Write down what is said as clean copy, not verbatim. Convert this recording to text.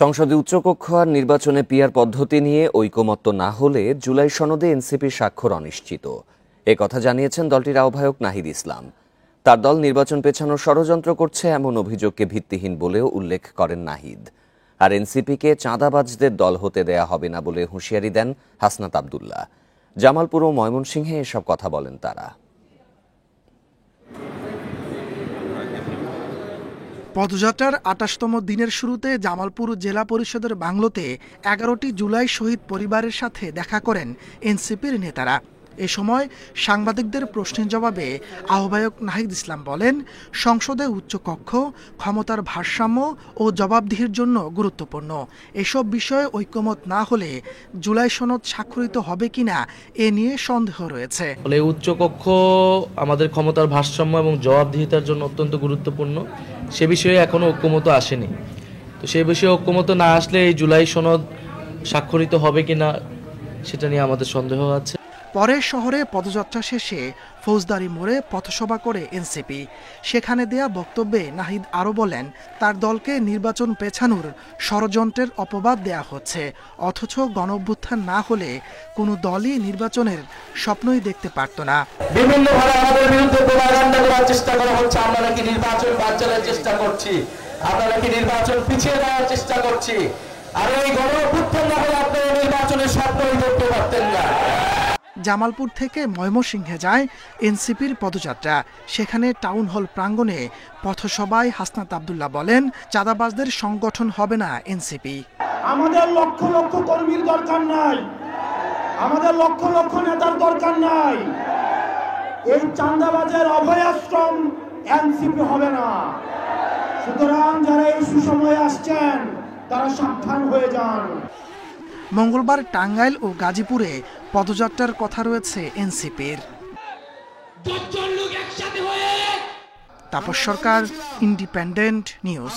সংসদে উচ্চকক্ষ আর নির্বাচনে পিআর পদ্ধতি নিয়ে ঐকমত্য না হলে জুলাই সনদে এনসিপির স্বাক্ষর অনিশ্চিত। কথা জানিয়েছেন দলটির আহ্বায়ক নাহিদ ইসলাম। তার দল নির্বাচন পেছানোর ষড়যন্ত্র করছে এমন অভিযোগকে ভিত্তিহীন বলেও উল্লেখ করেন নাহিদ। আর এনসিপিকে চাঁদাবাজদের দল হতে দেয়া হবে না বলে হুঁশিয়ারি দেন হাসনাত আব্দুল্লাহ। জামালপুর ও ময়মনসিংহে এসব কথা বলেন তারা। পদযাত্রার ২৮তম দিনের শুরুতে জামালপুর জেলা পরিষদের বাংলোতে ১১টি জুলাই শহীদ পরিবারের সাথে দেখা করেন এনসিপির নেতারা। এ সময় সাংবাদিকদের প্রশ্নের জবাবে আহ্বায়ক নাহিদ ইসলাম বলেন, সংসদে উচ্চকক্ষ, ক্ষমতার ভারসাম্য ও জবাবদিহির জন্য গুরুত্বপূর্ণ। এসব বিষয়ে ঐকমত না হলে জুলাই সনদ স্বাক্ষরিত হবে কিনা এ নিয়ে সন্দেহ রয়েছে। উচ্চকক্ষ আমাদের ক্ষমতার ভারসাম্য এবং জবাবদিহিতার জন্য অত্যন্ত গুরুত্বপূর্ণ। সে বিষয়ে এখনো ঐকমত্য আসেনি। তো সেই বিষয়ে ঐকমত্য না আসলে এই জুলাই সনদ স্বাক্ষরিত হবে কিনা সেটা নিয়ে আমাদের সন্দেহ আছে। পরে শহরে পদযাত্রা শেষে ফৌজদারি মোড়ে পথসভা করে এনসিপি। সেখানে দেয়া বক্তব্যে নাহিদ আরও বলেন, তার দলকে নির্বাচন পেছানোর ষড়যন্ত্রের অপবাদ দেয়া হচ্ছে, অথচ গণঅভ্যুত্থান না হলে কোনো দলই নির্বাচনের স্বপ্নই দেখতে পারত না। বিভিন্নভাবে আমাদের বিরুদ্ধে প্রোপাগান্ডা করার চেষ্টা করা হচ্ছে, আমরা নাকি নির্বাচন বানচালের চেষ্টা করছি, আমরা নাকি নির্বাচন পিছিয়ে দেওয়ার চেষ্টা করছি। আর এই গণঅভ্যুত্থান না হলে আপনারা নির্বাচনের স্বপ্নই দেখতে পারতেন না। জামালপুর থেকে ময়মনসিংহে যায় এনসিপির পদযাত্রা। সেখানে টাউন হল প্রাঙ্গণে পথসভায় হাসনাত আব্দুল্লাহ বলেন, চাঁদাবাজদের সংগঠন হবে না এনসিপি। আমাদের লক্ষ লক্ষ কর্মীর দরকার নাই, আমাদের লক্ষ লক্ষ নেতার দরকার নাই। এই চাঁদাবাজের অভয়াশ্রম এনসিপি হবে না। সুতরাং যারা এই সুসময়ে আসছেন তারা সাবধান হয়ে যান। মঙ্গলবার টাঙ্গাইল ও গাজীপুরে পদযাত্রার কথা রয়েছে এনসিপির। তাপস সরকার, ইন্ডিপেন্ডেন্ট নিউজ।